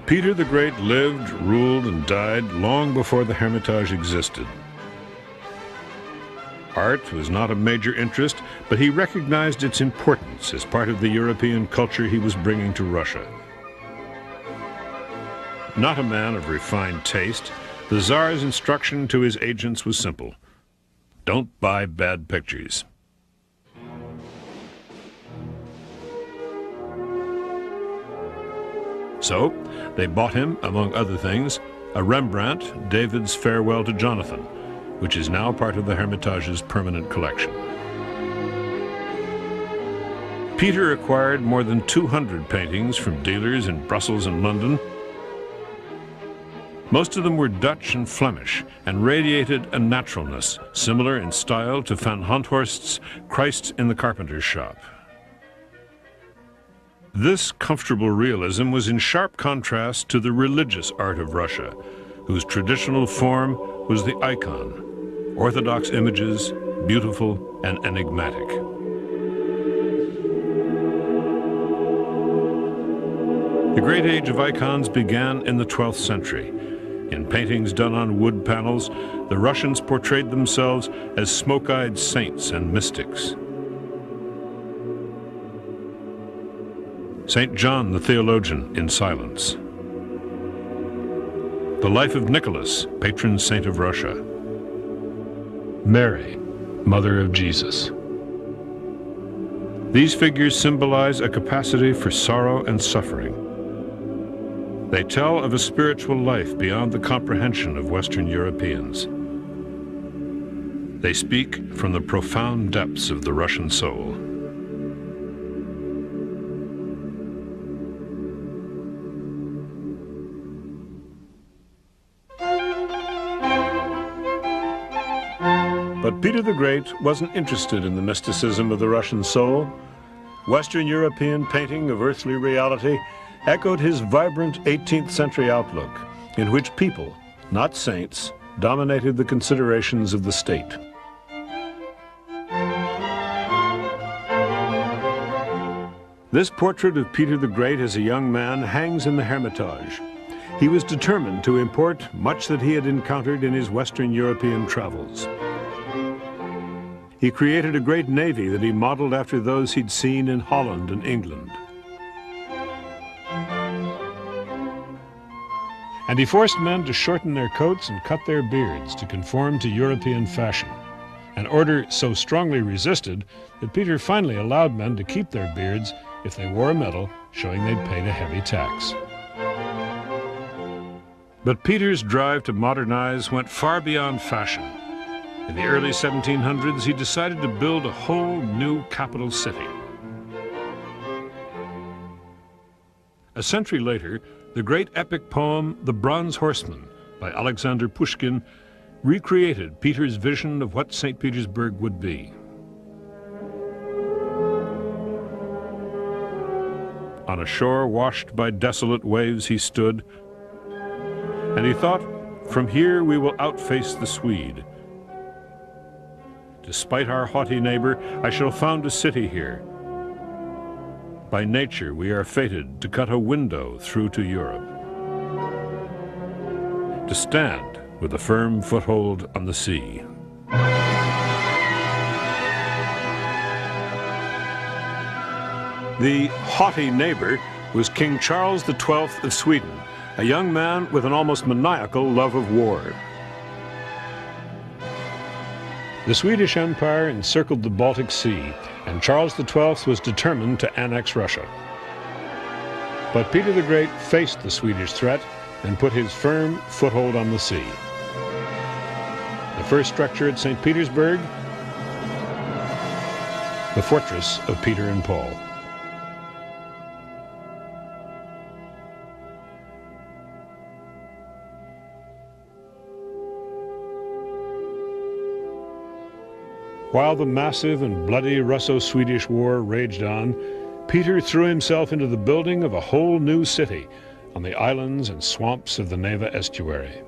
Peter the Great lived, ruled, and died long before the Hermitage existed. Art was not a major interest, but he recognized its importance as part of the European culture he was bringing to Russia. Not a man of refined taste, the Tsar's instruction to his agents was simple: don't buy bad pictures. So, they bought him, among other things, a Rembrandt, David's Farewell to Jonathan, which is now part of the Hermitage's permanent collection. Peter acquired more than 200 paintings from dealers in Brussels and London. Most of them were Dutch and Flemish and radiated a naturalness similar in style to Van Honthorst's Christ in the Carpenter's Shop. This comfortable realism was in sharp contrast to the religious art of Russia, whose traditional form was the icon, orthodox images, beautiful and enigmatic. The great age of icons began in the 12th century. In paintings done on wood panels, the Russians portrayed themselves as smoke-eyed saints and mystics. St. John the Theologian in silence. The life of Nicholas, patron saint of Russia. Mary, mother of Jesus. These figures symbolize a capacity for sorrow and suffering. They tell of a spiritual life beyond the comprehension of Western Europeans. They speak from the profound depths of the Russian soul. But Peter the Great wasn't interested in the mysticism of the Russian soul. Western European painting of earthly reality echoed his vibrant 18th century outlook, in which people, not saints, dominated the considerations of the state. This portrait of Peter the Great as a young man hangs in the Hermitage. He was determined to import much that he had encountered in his Western European travels. He created a great navy that he modeled after those he'd seen in Holland and England. And he forced men to shorten their coats and cut their beards to conform to European fashion, an order so strongly resisted that Peter finally allowed men to keep their beards if they wore a medal showing they'd paid a heavy tax. But Peter's drive to modernize went far beyond fashion. In the early 1700s, he decided to build a whole new capital city. A century later, the great epic poem, The Bronze Horseman, by Alexander Pushkin, recreated Peter's vision of what St. Petersburg would be. On a shore washed by desolate waves he stood, and he thought, from here we will outface the Swede. Despite our haughty neighbor, I shall found a city here. By nature, we are fated to cut a window through to Europe, to stand with a firm foothold on the sea. The haughty neighbor was King Charles XII of Sweden, a young man with an almost maniacal love of war. The Swedish Empire encircled the Baltic Sea, and Charles XII was determined to annex Russia. But Peter the Great faced the Swedish threat and put his firm foothold on the sea. The first structure at St. Petersburg, the fortress of Peter and Paul. While the massive and bloody Russo-Swedish War raged on, Peter threw himself into the building of a whole new city on the islands and swamps of the Neva estuary.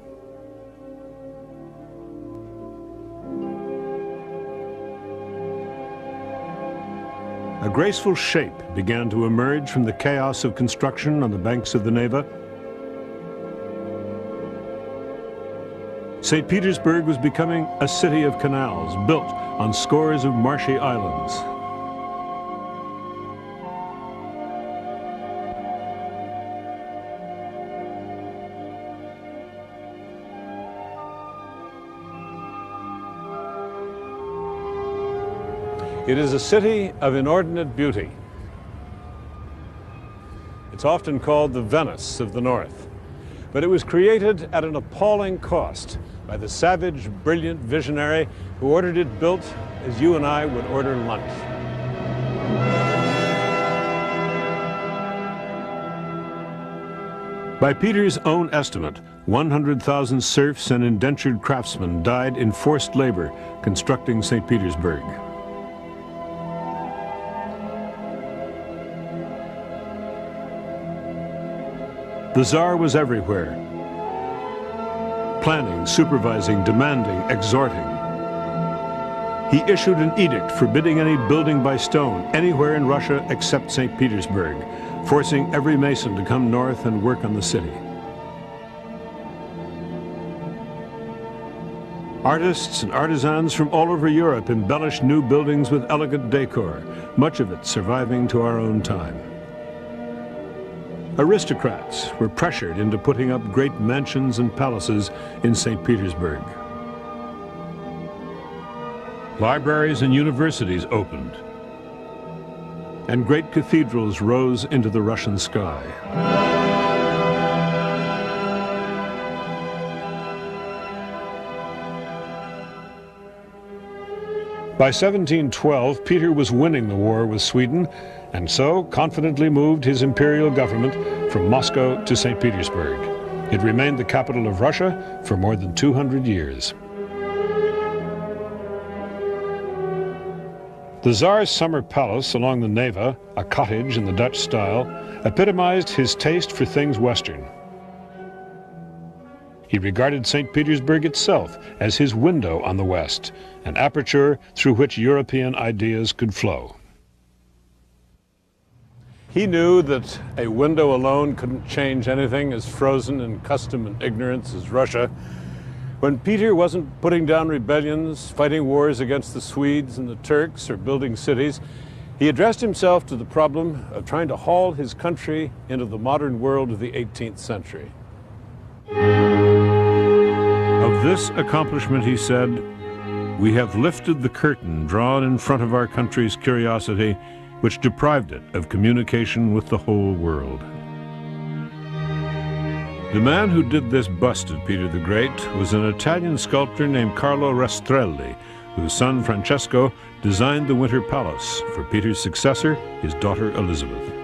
A graceful shape began to emerge from the chaos of construction on the banks of the Neva. St. Petersburg was becoming a city of canals built on scores of marshy islands. It is a city of inordinate beauty. It's often called the Venice of the North, but it was created at an appalling cost by the savage, brilliant visionary who ordered it built as you and I would order lunch. By Peter's own estimate, 100,000 serfs and indentured craftsmen died in forced labor constructing St. Petersburg. The Tsar was everywhere, planning, supervising, demanding, exhorting. He issued an edict forbidding any building by stone anywhere in Russia except St. Petersburg, forcing every mason to come north and work on the city. Artists and artisans from all over Europe embellished new buildings with elegant decor, much of it surviving to our own time. Aristocrats were pressured into putting up great mansions and palaces in St. Petersburg. Libraries and universities opened, and great cathedrals rose into the Russian sky. By 1712, Peter was winning the war with Sweden, and so confidently moved his imperial government from Moscow to St. Petersburg. It remained the capital of Russia for more than 200 years. The Tsar's summer palace along the Neva, a cottage in the Dutch style, epitomized his taste for things Western. He regarded St. Petersburg itself as his window on the West, an aperture through which European ideas could flow. He knew that a window alone couldn't change anything as frozen in custom and ignorance as Russia. When Peter wasn't putting down rebellions, fighting wars against the Swedes and the Turks, or building cities, he addressed himself to the problem of trying to haul his country into the modern world of the 18th century. Of this accomplishment, he said, "We have lifted the curtain drawn in front of our country's curiosity, which deprived it of communication with the whole world." The man who did this bust of Peter the Great was an Italian sculptor named Carlo Rastrelli, whose son Francesco designed the Winter Palace for Peter's successor, his daughter Elizabeth.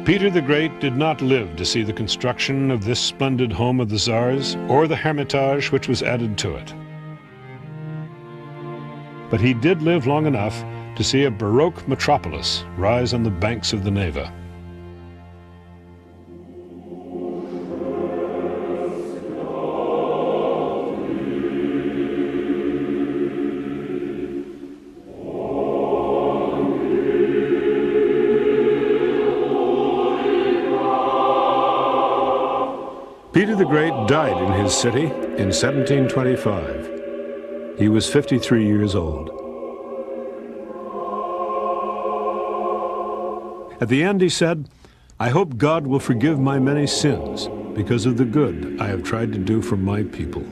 Peter the Great did not live to see the construction of this splendid home of the Tsars or the Hermitage which was added to it. But he did live long enough to see a Baroque metropolis rise on the banks of the Neva. Peter the Great died in his city in 1725. He was 53 years old. At the end he said, "I hope God will forgive my many sins because of the good I have tried to do for my people."